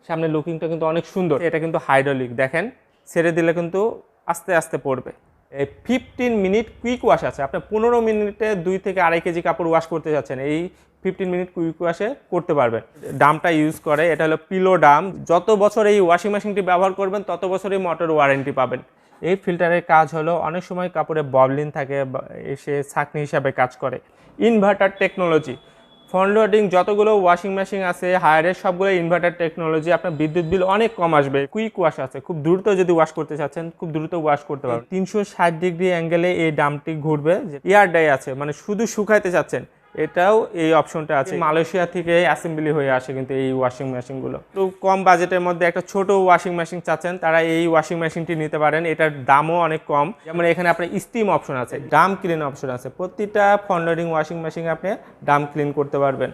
সামনের লুকিংটা কিন্তু অনেক সুন্দর। এটা কিন্তু হাইড্রোলিক, দেখেন ছেড়ে দিলে কিন্তু আস্তে আস্তে পড়বে। এই 15 মিনিট কুইক ওয়াশ আছে। আপনি 15 মিনিটে 2 থেকে 2.5 কেজি কাপড় ওয়াশ করতে যাচ্ছেন, এই 15 মিনিট কুইক ওয়াশে করতে পারবেন। ডামটা ইউজ করে, এটা হলো পিলো ডাম। যত বছর এই ওয়াশিং মেশিনটি ব্যবহার করবেন তত বছরই মোটর ওয়ারেন্টি পাবেন। এই ফিল্টারের কাজ হলো অনেক সময় কাপড়ে ববলিন থাকে, এসে ছাঁকনি হিসাবে কাজ করে। ইনভার্টার টেকনোলজি, ফ্রন্ট লোডিং যতগুলো ওয়াশিং মেশিন আছে হায়ারের সবগুলো ইনভার্টার টেকনোলজি। আপনার বিদ্যুৎ বিল অনেক কম আসবে। কুইক ওয়াশ আছে, খুব দ্রুত যদি ওয়াশ করতে চাচ্ছেন খুব দ্রুত ওয়াশ করতে পারবেন। 360 ডিগ্রি অ্যাঙ্গেলে এই ডামটি ঘুরবে। এয়ার ডাই আছে, মানে শুধু শুকাইতে চাচ্ছেন এটাও এই অপশনটা আছে। মালয়েশিয়া থেকে অ্যাসেম্বলি হয়ে আসে কিন্তু এই ওয়াশিং মেশিনগুলো। তো কম বাজেটের মধ্যে একটা ছোট ওয়াশিং মেশিন চাচ্ছেন তারা এই ওয়াশিং মেশিনটি নিতে পারেন। এটার দামও অনেক কম। যেমন এখানে আপনার স্টিম অপশন আছে, ডাম ক্লিন অপশন আছে। প্রতিটা ফ্রন্ট লোডিং ওয়াশিং মেশিনে আপনি ডাম ক্লিন করতে পারবেন।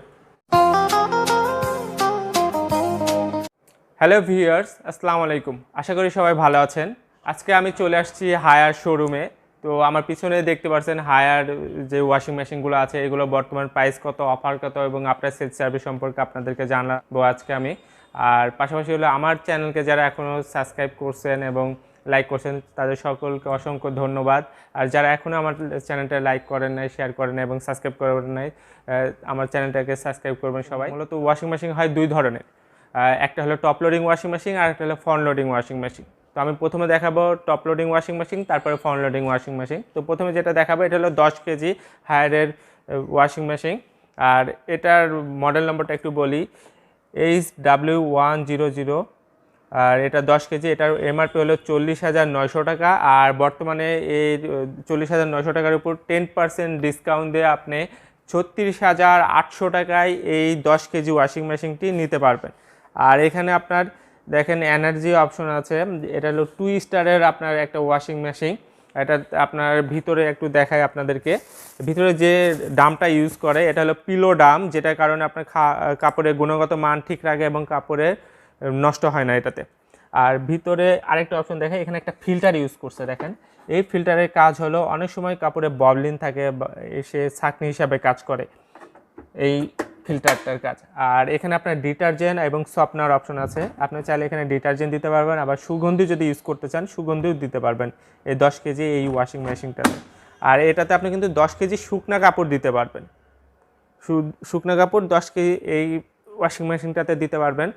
হ্যালো ভিউয়ার্স, আসসালামু আলাইকুম। আশা করি সবাই ভালো আছেন। আজকে আমি চলে আসছি হায়ার শোরুমে। তো আমার পিছনে দেখতে পাচ্ছেন হায়ার যে ওয়াশিং মেশিনগুলো আছে এগুলো বর্তমান প্রাইস কত, অফার কত এবং আপনার সেলস সার্ভিস সম্পর্কে আপনাদেরকে জানাবো আজকে আমি। আর পাশাপাশি হলো আমার চ্যানেলকে যারা এখনও সাবস্ক্রাইব করছেন এবং লাইক করছেন তাদের সকলকে অসংখ্য ধন্যবাদ। আর যারা এখনও আমার চ্যানেলটা লাইক করেন নাই, শেয়ার করেন নাই এবং সাবস্ক্রাইব করেন নাই, আমার চ্যানেলটাকে সাবস্ক্রাইব করবেন সবাই। মূলত ওয়াশিং মেশিন হয় দুই ধরনের, একটা হলো টপ লোডিং ওয়াশিং মেশিন আর একটা হলো ফ্রন্ট লোডিং ওয়াশিং মেশিন। তো আমি প্রথমে দেখাবো টপ লোডিং ওয়াশিং মেশিন, তারপরে ফ্রন্ট লোডিং ওয়াশিং মেশিন। তো প্রথমে যেটা দেখাবো এটা হলো 10 কেজি হায়ারের ওয়াশিং মেশিন। আর এটার মডেল নম্বরটা একটু বলি, HW100। আর এটা 10 কেজি, এটার এমআরপি হলো 40,900 টাকা। আর বর্তমানে এই 40,900 টাকার উপর 10% ডিসকাউন্ট দিয়ে আপনি 36,800 টাকায় এই 10 কেজি ওয়াশিং মেশিনটি নিতে পারবেন। আর এখানে আপনার দেখেন এনার্জি অপশন আছে। এটা হলো 2 স্টারের আপনার একটা ওয়াশিং মেশিন। এটা আপনার ভিতরে একটু দেখায় আপনাদেরকে। ভিতরে যে ডামটা ইউজ করে এটা হলো পিলো ডাম, যেটার কারণে আপনার কাপড়ের গুণগত মান ঠিক রাখে এবং কাপড়ের নষ্ট হয় না এটাতে। আর ভিতরে আরেকটা অপশন দেখেন, এখানে একটা ফিল্টার ইউজ করছে। দেখেন এই ফিল্টারের কাজ হলো অনেক সময় কাপড়ে ববলিন থাকে, এসে ছাঁকনি হিসাবে কাজ করে এই ফিল্টারটার কাজ। আর এখানে আপনার ডিটারজেন্ট এবং সফটনার অপশন আছে। আপনি চাইলে এখানে ডিটারজেন্ট দিতে পারবেন, আবার সুগন্ধি যদি ইউজ করতে চান সুগন্ধিও দিতে পারবেন এই 10 কেজি এই ওয়াশিং মেশিনটাতে। আর এটাতে আপনি কিন্তু 10 কেজি শুকনা কাপড় দিতে পারবেন। শুকনা কাপড় 10 কেজি এই ওয়াশিং মেশিনটাতে দিতে পারবেন।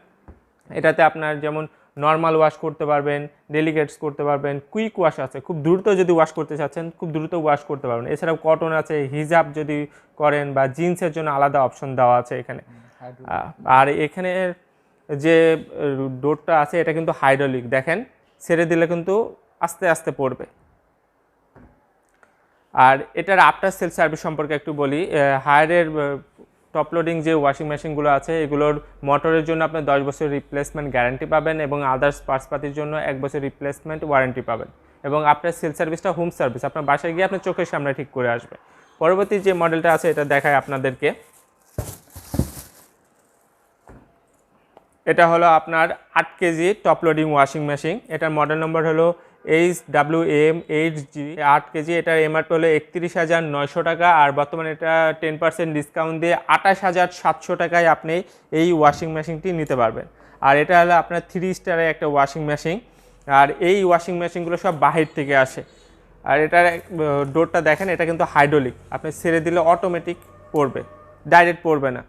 এটাতে আপনার যেমন নর্মাল ওয়াশ করতে পারবেন, ডেলিকেটস করতে পারবেন, কুইক ওয়াশ আছে, খুব দ্রুত যদি ওয়াশ করতে চাচ্ছেন খুব দ্রুত ওয়াশ করতে পারবেন। এছাড়াও কটন আছে, হিজাব যদি করেন বা জিন্সের জন্য আলাদা অপশন দেওয়া আছে এখানে। আর এখানে যে ডোরটা আছে এটা কিন্তু হাইড্রোলিক, দেখেন ছেড়ে দিলে কিন্তু আস্তে আস্তে পড়বে। আর এটার আফটার সেল সার্ভিস সম্পর্কে একটু বলি। হায়ারের টপ লোডিং যে ওয়াশিং মেশিনগুলো আছে এগুলোর মোটরের জন্য আপনি 10 বছর রিপ্লেসমেন্ট গ্যারান্টি পাবেন এবং আদার্স পার্টসপাতির জন্য 1 বছর রিপ্লেসমেন্ট ওয়ারেন্টি পাবেন। এবং আপনার সেল সার্ভিসটা হোম সার্ভিস, আপনার বাসায় গিয়ে আপনার চোখের সামনে ঠিক করে আসবে। পরবর্তী যে মডেলটা আছে এটা দেখায় আপনাদেরকে। এটা হলো আপনার 8 KG top loading washing machine. এটার মডেল নম্বর হলো HWM8G। 8 কেজি, এটার এমআরপি হলো 31,900 টাকা। আর বর্তমানে এটা 10% ডিসকাউন্ট দিয়ে 28,700 টাকায় আপনি এই ওয়াশিং মেশিনটি নিতে পারবেন। আর এটা হলো আপনার 3 স্টারের একটা ওয়াশিং মেশিন। আর এই ওয়াশিং মেশিনগুলো সব বাহির থেকে আসে। আর এটার ডোরটা দেখেন, এটা কিন্তু হাইড্রোলিক, আপনি ছেড়ে দিলে অটোমেটিক পড়বে, ডাইরেক্ট পড়বে না।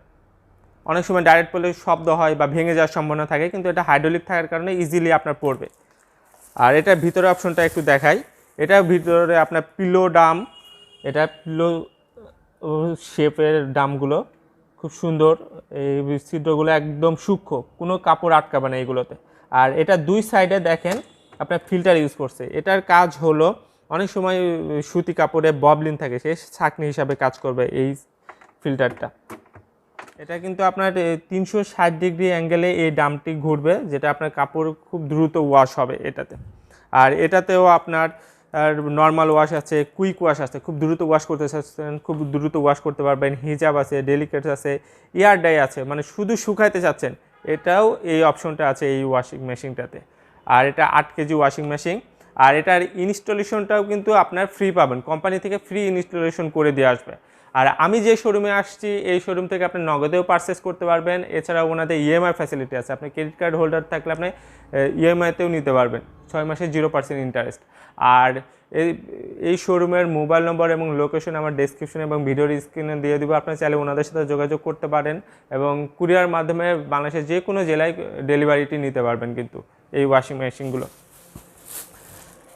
অনেক সময় ডাইরেক্ট পড়লে শব্দ হয় বা ভেঙে যাওয়ার সম্ভাবনা থাকে, কিন্তু এটা হাইড্রোলিক থাকার কারণে ইজিলি আপনার পড়বে। আর এটার ভিতরে অপশনটা একটু দেখাই। এটার ভিতরে আপনার পিলো ডাম, এটা পিলো শেপের ডামগুলো খুব সুন্দর, এই ছিদ্রগুলো একদম সূক্ষ্ম, কোনো কাপড় আটকাবে না এগুলোতে। আর এটা দুই সাইডে দেখেন আপনার ফিল্টার ইউজ করছে। এটার কাজ হলো অনেক সময় সুতি কাপড়ে ববলিন থাকে, সে ছাঁকনি হিসাবে কাজ করবে এই ফিল্টারটা। এটা কিন্তু আপনার 360 ডিগ্রি অ্যাঙ্গেলে এই ডামটি ঘুরবে, যেটা আপনার কাপড় খুব দ্রুত ওয়াশ হবে এটাতে। আর এটাতেও আপনার নর্মাল ওয়াশ আছে, কুইক ওয়াশ আছে, খুব দ্রুত ওয়াশ করতে চাচ্ছেন খুব দ্রুত ওয়াশ করতে পারবেন। হিজাব আছে, ডেলিকেটস আছে, এয়ার ডাই আছে, মানে শুধু শুকাইতে চাচ্ছেন এটাও এই অপশনটা আছে এই ওয়াশিং মেশিনটাতে। আর এটা 8 কেজি ওয়াশিং মেশিন। আর এটার ইনস্টলেশনটাও কিন্তু আপনার ফ্রি পাবেন, কোম্পানি থেকে ফ্রি ইনস্টলেশন করে দিয়ে আসবে। আর আমি যে শোরুমে আসছি এই শোরুম থেকে আপনি নগদেও পারচেস করতে পারবেন, এছাড়াও ওনাদের ইএমআই ফ্যাসিলিটি আছে, আপনি ক্রেডিট কার্ড হোল্ডার থাকলে আপনি ইএমআইতেও নিতে পারবেন 6 মাসে 0% ইন্টারেস্ট। আর এই শোরুমের মোবাইল নম্বর এবং লোকেশন আমার ডেসক্রিপশন এবং ভিডিওর স্ক্রিনে দিয়ে দিব, আপনি চাইলে ওনাদের সাথে যোগাযোগ করতে পারেন এবং কুরিয়ার মাধ্যমে বাংলাদেশের যে কোনো জেলায় ডেলিভারিটি নিতে পারবেন কিন্তু এই ওয়াশিং মেশিনগুলো।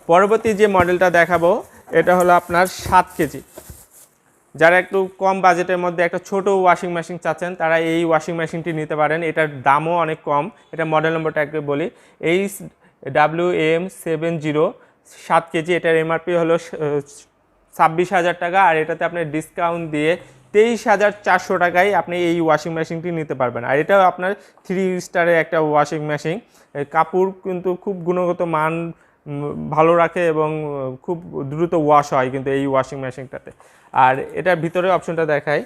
পরবর্তী যে মডেলটা দেখাবো এটা হলো আপনার 7 কেজি। যারা একটু কম বাজেটের মধ্যে একটা ছোট ওয়াশিং মেশিন চাচ্ছেন তারা এই ওয়াশিং মেশিনটি নিতে পারেন। এটার দামও অনেক কম। এটা মডেল নম্বরটা একটু বলি, HWM70, 7 কেজি। এটার এমআরপি হলো 26,000 টাকা, আর এটাতে আপনি ডিসকাউন্ট দিয়ে 23,400 টাকায় আপনি এই ওয়াশিং মেশিনটি নিতে পারবেন। আর এটাও আপনার 3 স্টারের একটা ওয়াশিং মেশিন। কাপড় কিন্তু খুব গুণগত মান ভালো রাখে এবং খুব দ্রুত ওয়াশ হয় কিন্তু এই ওয়াশিং মেশিনটাতে। আর এটার ভিতরে অপশনটা দেখাই,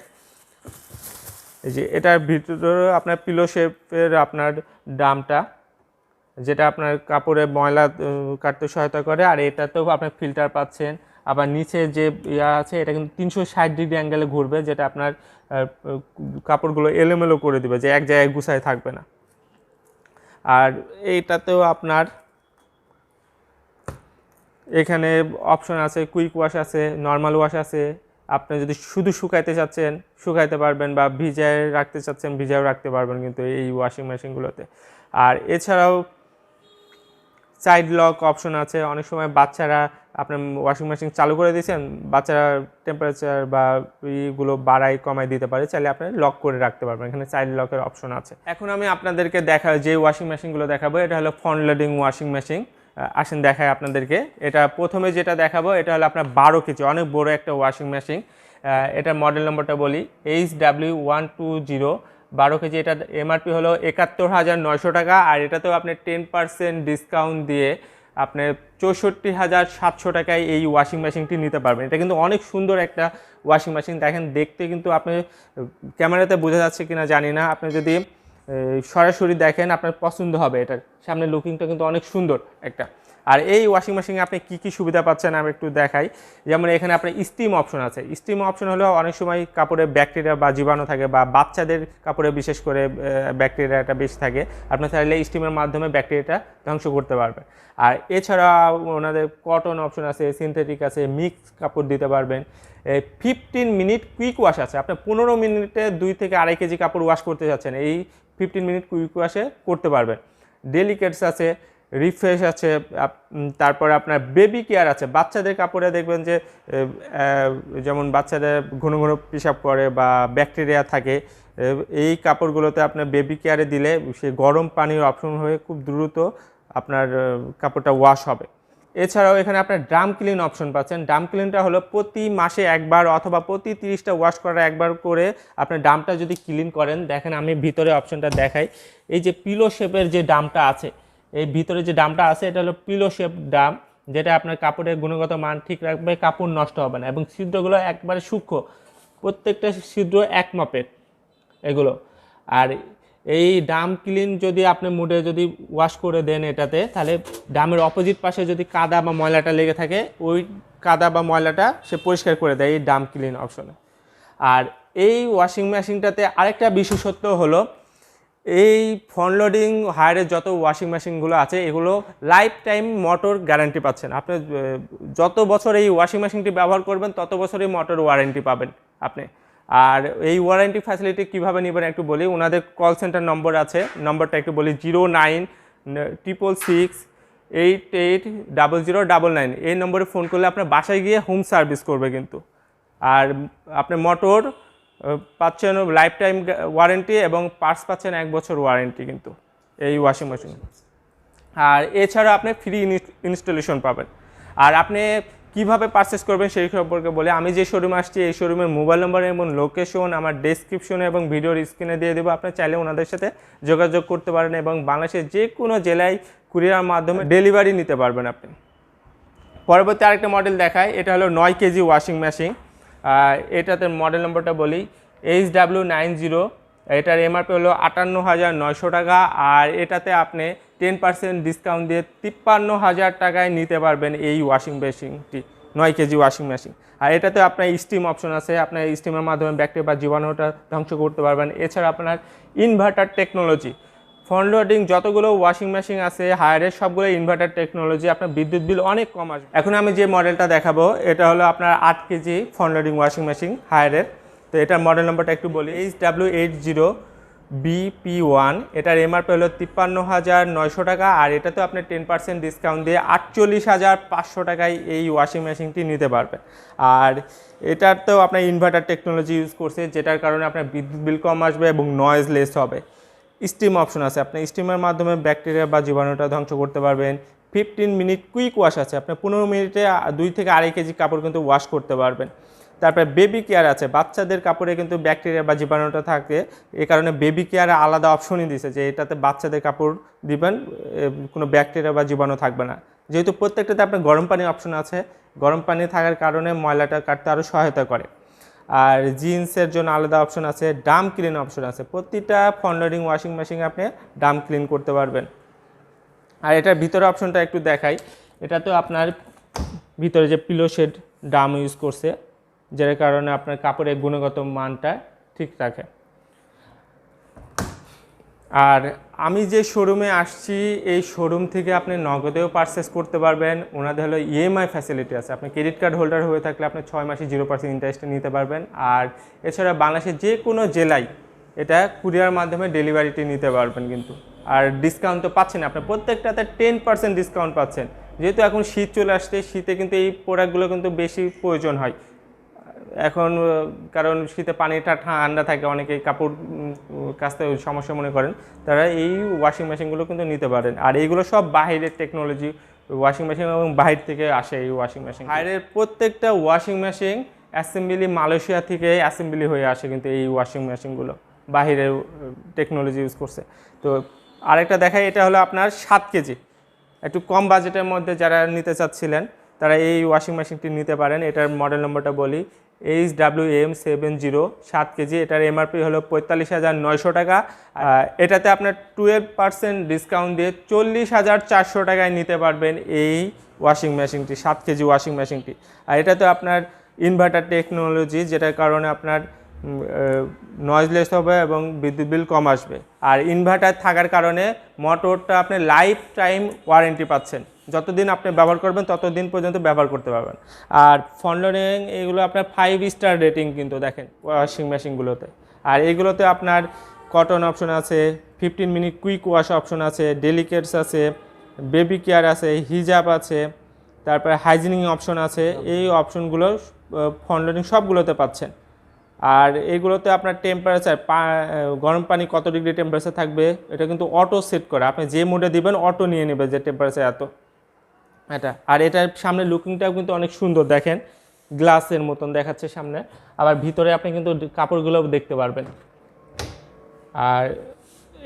এই যে এটার ভিতরে আপনার পিলো শেপের আপনার ড্রামটা, যেটা আপনার কাপড়ে ময়লা কাটতে সহায়তা করে। আর এটাতেও আপনার ফিল্টার পাচ্ছেন। আবার নিচে যে ইয়া আছে এটা কিন্তু 360 ডিগ্রি অ্যাঙ্গেলে ঘুরবে, যেটা আপনার কাপড়গুলো এলোমেলো করে দিবে, যে এক জায়গায় গুছায় থাকবে না। আর এইটাতেও আপনার এখানে অপশন আছে, কুইক ওয়াশ আছে, নর্মাল ওয়াশ আছে। আপনি যদি শুধু শুকাইতে চাচ্ছেন শুকাইতে পারবেন, বা ভিজায় রাখতে চাচ্ছেন ভিজায়ও রাখতে পারবেন কিন্তু এই ওয়াশিং মেশিনগুলোতে। আর এছাড়াও সাইড লক অপশন আছে। অনেক সময় বাচ্চারা আপনার ওয়াশিং মেশিন চালু করে দিয়েছেন, বাচ্চারা টেম্পারেচার বা ইগুলো বাড়াই কমাই দিতে পারে, চাইলে আপনি লক করে রাখতে পারবেন। এখানে সাইড লকের অপশন আছে। এখন আমি আপনাদেরকে যে ওয়াশিং মেশিনগুলো দেখাবো এটা হলো ফ্রন্ট লোডিং ওয়াশিং মেশিন। আসেন দেখায় আপনাদেরকে। এটা প্রথমে যেটা দেখাবো এটা হলো আপনার 12 কেজি, অনেক বড় একটা ওয়াশিং মেশিন। এটার মডেল নম্বরটা বলি, HW120, 12 কেজি। এটার এমআরপি হলো 71,900 টাকা, আর এটাতেও আপনি 10% ডিসকাউন্ট দিয়ে আপনি 64,700 টাকায় এই ওয়াশিং মেশিনটি নিতে পারবেন। এটা কিন্তু অনেক সুন্দর একটা ওয়াশিং মেশিন। দেখেন দেখতে কিন্তু আপনি ক্যামেরাতে বোঝা যাচ্ছে কিনা জানি না, আপনি যদি সরাসরি দেখেন আপনার পছন্দ হবে। এটার সামনে লুকিংটা কিন্তু অনেক সুন্দর একটা। আর এই ওয়াশিং মেশিনে আপনি কী কী সুবিধা পাচ্ছেন আমি একটু দেখাই। যেমন এখানে আপনার স্টিম অপশন আছে। স্টিম অপশন হলো অনেক সময় কাপড়ে ব্যাকটেরিয়া বা জীবাণু থাকে, বা বাচ্চাদের কাপড়ে বিশেষ করে ব্যাকটেরিয়াটা বেশি থাকে, আপনি চাইলে স্টিমের মাধ্যমে ব্যাকটেরিয়াটা ধ্বংস করতে পারবেন। আর এছাড়া ওনাদের কটন অপশন আছে, সিনথেটিক আছে, মিক্স কাপড় দিতে পারবেন। 15 মিনিট কুইক ওয়াশ আছে। আপনি 15 মিনিটে 2 থেকে 2.5 কেজি কাপড় ওয়াশ করতে যাচ্ছেন, এই 15 মিনিট কুইক ওয়াশে করতে পারবেন। ডেলিকেটস আছে, রিফ্রেশ আছে, তারপরে আপনার বেবি কেয়ার আছে। বাচ্চাদের কাপড়ে দেখবেন যে যেমন বাচ্চাদের ঘন ঘন পেশাব করে বা ব্যাকটেরিয়া থাকে, এই কাপড়গুলোতে আপনার বেবি কেয়ারে দিলে সে গরম পানির অপশন হয়ে খুব দ্রুত আপনার কাপড়টা ওয়াশ হবে। এছাড়াও এখানে আপনার ড্রাম ক্লিন অপশন পাচ্ছেন। ড্রাম ক্লিনটা হলো প্রতি মাসে একবার অথবা প্রতি 30টা ওয়াশ করার একবার করে আপনার ড্রামটা যদি ক্লিন করেন, দেখেন আমি ভিতরে অপশনটা দেখাই। এই যে পিলো শেপের যে ড্রামটা আছে, এই ভিতরে যে ড্রামটা আছে এটা হলো পিলো শেপ ড্রাম, যেটা আপনার কাপড়ের গুণগত মান ঠিক রাখবে, কাপড় নষ্ট হবে না, এবং ছিদ্রগুলো একবারে সূক্ষ্ম, প্রত্যেকটা ছিদ্র এক মাপের এগুলো। আর এই ড্রাম ক্লিন যদি আপনি মুডে যদি ওয়াশ করে দেন এটাতে, তাহলে ড্রামের অপোজিট পাশে যদি কাদা বা ময়লাটা লেগে থাকে, ওই কাদা বা ময়লাটা সে পরিষ্কার করে দেয় এই ড্রাম ক্লিন অপশনে। আর এই ওয়াশিং মেশিনটাতে আরেকটা বিশেষত্ব হলো, এই ফ্রন্ট লোডিং হায়ারের যত ওয়াশিং মেশিনগুলো আছে এগুলো লাইফ টাইম মোটর গ্যারান্টি পাচ্ছেন। আপনি যত বছর এই ওয়াশিং মেশিনটি ব্যবহার করবেন তত বছরই মোটর ওয়ারেন্টি পাবেন আপনি। আর এই ওয়ারেন্টি ফ্যাসিলিটি কীভাবে নেবেন একটু বলি। ওনাদের কল সেন্টার নম্বর আছে, নম্বরটা একটু বলি, 0966688099। এই নম্বরে ফোন করলে আপনার বাসায় গিয়ে হোম সার্ভিস করবে কিন্তু। আর আপনি মোটর পাচ্ছেন লাইফ টাইম ওয়ারেন্টি এবং পার্টস পাচ্ছেন 1 বছর ওয়ারেন্টি কিন্তু এই ওয়াশিং মেশিন। আর এছাড়া আপনি ফ্রি ইনস্টলেশন পাবেন। আর আপনি কিভাবে পারচেস করবেন সেই সম্পর্কে বলে, আমি যে শোরুমে আসছি এই শোরুমের মোবাইল নম্বর এবং লোকেশন আমার ডেসক্রিপশনে এবং ভিডিওর স্ক্রিনে দিয়ে দেবো। আপনি চাইলে ওনাদের সাথে যোগাযোগ করতে পারেন এবং বাংলাদেশের যে কোনো জেলায় কুরিয়ার মাধ্যমে ডেলিভারি নিতে পারবেন আপনি। পরবর্তী আরেকটা মডেল দেখায়, এটা হলো 9 কেজি ওয়াশিং মেশিন। এটাতে মডেল নম্বরটা বলি, HW90। এটার এমআরপি হলো 58,900 টাকা, আর এটাতে আপনি 10% ডিসকাউন্ট দিয়ে 53,000 টাকায় নিতে পারবেন এই ওয়াশিং মেশিনটি। 9 কেজি ওয়াশিং মেশিন। আর এটাতে আপনার স্টিম অপশন আছে, আপনার স্টিমের মাধ্যমে ব্যাকটেরিয়া বা জীবাণুটা ধ্বংস করতে পারবেন। এছাড়া আপনার ইনভার্টার টেকনোলজি, ফ্রন্ট লোডিং যতগুলো ওয়াশিং মেশিন আছে হায়ারের সবগুলো ইনভার্টার টেকনোলজি, আপনার বিদ্যুৎ বিল অনেক কম আসবে। এখন আমি যে মডেলটা দেখাবো এটা হলো আপনার 8 KG front loading washing machine হায়ারের। তো এটার মডেল নম্বরটা একটু বলি, HW80BP1। এটার এমআরপি হলো 53,900 টাকা, আর এটাতে আপনি 10% ডিসকাউন্ট দিয়ে 48,500 টাকায় এই ওয়াশিং মেশিনটি নিতে পারবেন। আর এটাতেও আপনার ইনভার্টার টেকনোলজি ইউজ করছে, যেটার কারণে আপনার বিদ্যুৎ বিল কম আসবে এবং নয়েজলেস হবে। স্টিম অপশন আছে, আপনি স্টিমের মাধ্যমে ব্যাকটেরিয়া বা জীবাণুটা ধ্বংস করতে পারবেন। 15 মিনিট কুইক ওয়াশ আছে, আপনি 15 মিনিটে 2 থেকে 2.5 কেজি কাপড় কিন্তু ওয়াশ করতে পারবেন। তারপরে বেবি কেয়ার আছে, বাচ্চাদের কাপড়ে কিন্তু ব্যাকটেরিয়া বা জীবাণুটা থাকে, এই কারণে বেবি কেয়ারে আলাদা অপশনই দিয়েছে যে এটাতে বাচ্চাদের কাপড় দিবেন, কোনো ব্যাকটেরিয়া বা জীবাণু থাকবে না। যেহেতু প্রত্যেকটাতে আপনার গরম পানি অপশন আছে, গরম পানি থাকার কারণে ময়লাটা কাটতে আরও সহায়তা করে। আর জিন্সের জন্য আলাদা অপশন আছে, ডাম ক্লিন অপশন আছে, প্রতিটা ফ্রন্ট লোডিং ওয়াশিং মেশিনে আপনি ডাম ক্লিন করতে পারবেন। আর এটার ভিতরে অপশনটা একটু দেখাই, এটাতেও আপনার ভিতরে যে পিলো শেড ডাম ইউজ করছে, যার কারণে আপনার কাপড়ের গুণগত মানটা ঠিক রাখে। আর আমি যে শোরুমে আসছি এই শোরুম থেকে আপনি নগদেও পারচেস করতে পারবেন, ওনাদের হলো ইএমআই ফ্যাসিলিটি আছে, আপনি ক্রেডিট কার্ড হোল্ডার হয়ে থাকলে আপনি 6 মাসে 0% ইন্টারেস্টে নিতে পারবেন। আর এছাড়া বাংলাদেশের যে কোনো জেলায় এটা কুরিয়ার মাধ্যমে ডেলিভারিটি নিতে পারবেন কিন্তু। আর ডিসকাউন্ট তো পাচ্ছেন, আপনি প্রত্যেকটাতে 10% ডিসকাউন্ট পাচ্ছেন। যেহেতু এখন শীত চলে আসছে, শীতে কিন্তু এই প্রোডাক্টগুলো কিন্তু বেশি প্রয়োজন হয় এখন, কারণ শীতে পানিটা ঠান্ডা থাকে, অনেকেই কাপড় কাচতে সমস্যা মনে করেন, তারা এই ওয়াশিং মেশিনগুলো কিন্তু নিতে পারেন। আর এইগুলো সব বাহিরের টেকনোলজি ওয়াশিং মেশিন এবং বাহির থেকে আসে এই ওয়াশিং মেশিন। বাইরের প্রত্যেকটা ওয়াশিং মেশিন অ্যাসেম্বলি মালয়েশিয়া থেকে অ্যাসেম্বলি হয়ে আসে কিন্তু এই ওয়াশিং মেশিনগুলো বাহিরের টেকনোলজি ইউজ করছে। তো আরেকটা দেখাই, এটা হলো আপনার 7 কেজি, একটু কম বাজেটের মধ্যে যারা নিতে চাচ্ছিলেন তারা এই ওয়াশিং মেশিনটি নিতে পারেন। এটার মডেল নম্বরটা বলি, HWM70, 7 কেজি। এটার এমআরপি হলো 45,900 টাকা। এটাতে আপনার 12% ডিসকাউন্ট দিয়ে 40,400 টাকায় নিতে পারবেন এই ওয়াশিং মেশিনটি, 7 কেজি ওয়াশিং মেশিনটি। আর এটাতে আপনার ইনভার্টার টেকনোলজি, যেটার কারণে আপনার নয়েজলেস হবে এবং বিদ্যুৎ বিল কম আসবে। আর ইনভার্টার থাকার কারণে মোটরটা আপনি লাইফ টাইম ওয়ারেন্টি পাচ্ছেন, যতদিন আপনি ব্যবহার করবেন ততদিন পর্যন্ত ব্যবহার করতে পারবেন। আর ফ্রন্ট লোডিং এগুলো আপনার 5 স্টার রেটিং কিন্তু দেখেন ওয়াশিং মেশিনগুলোতে। আর এগুলোতে আপনার কটন অপশন আছে, 15 মিনিট কুইক ওয়াশ অপশন আছে, ডেলিকেটস আছে, বেবি কেয়ার আছে, হিজাব আছে, তারপরে হাইজিনিং অপশন আছে। এই অপশনগুলো ফ্রন্ট লোডিং সবগুলোতে পাচ্ছেন। আর এইগুলোতে আপনার টেম্পারেচার, গরম পানি কত ডিগ্রি টেম্পারেচার থাকবে এটা কিন্তু অটো সেট করা, আপনি যে মোডে দিবেন অটো নিয়ে নেবে যে টেম্পারেচার এত এটা। আর এটার সামনে লুকিংটাও কিন্তু অনেক সুন্দর, দেখেন গ্লাসের মতন দেখাচ্ছে সামনে, আবার ভিতরে আপনি কিন্তু কাপড়গুলো দেখতে পারবেন। আর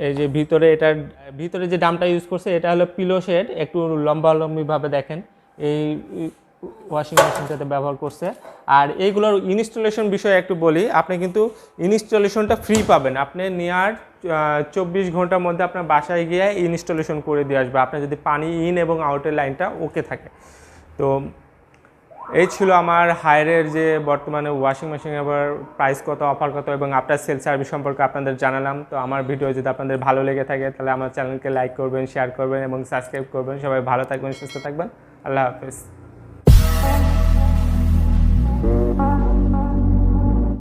এই যে ভিতরে, এটার ভিতরে যে ডামটা ইউজ করছে এটা হলো পিলো শেড, একটু লম্বালম্বিভাবে দেখেন এই ওয়াশিং মেশিনটাতে ব্যবহার করছে। আর এইগুলোর ইনস্টলেশন বিষয়ে একটু বলি, আপনি কিন্তু ইনস্টলেশনটা ফ্রি পাবেন, আপনি নিয়ার 24 ঘন্টার মধ্যে আপনার বাসায় গিয়ে ইনস্টলেশন করে দিয়ে আসবে, আপনার যদি পানি ইন এবং আউটের লাইনটা ওকে থাকে। তো এই ছিল আমার হায়ারের যে বর্তমানে ওয়াশিং মেশিনের আবার প্রাইস কত, অফার কত এবং আফটার সেল সার্ভিস সম্পর্কে আপনাদের জানালাম। তো আমার ভিডিও যদি আপনাদের ভালো লেগে থাকে তাহলে আমার চ্যানেলকে লাইক করবেন, শেয়ার করবেন এবং সাবস্ক্রাইব করবেন। সবাই ভালো থাকবেন, সুস্থ থাকবেন, আল্লাহ হাফেজ।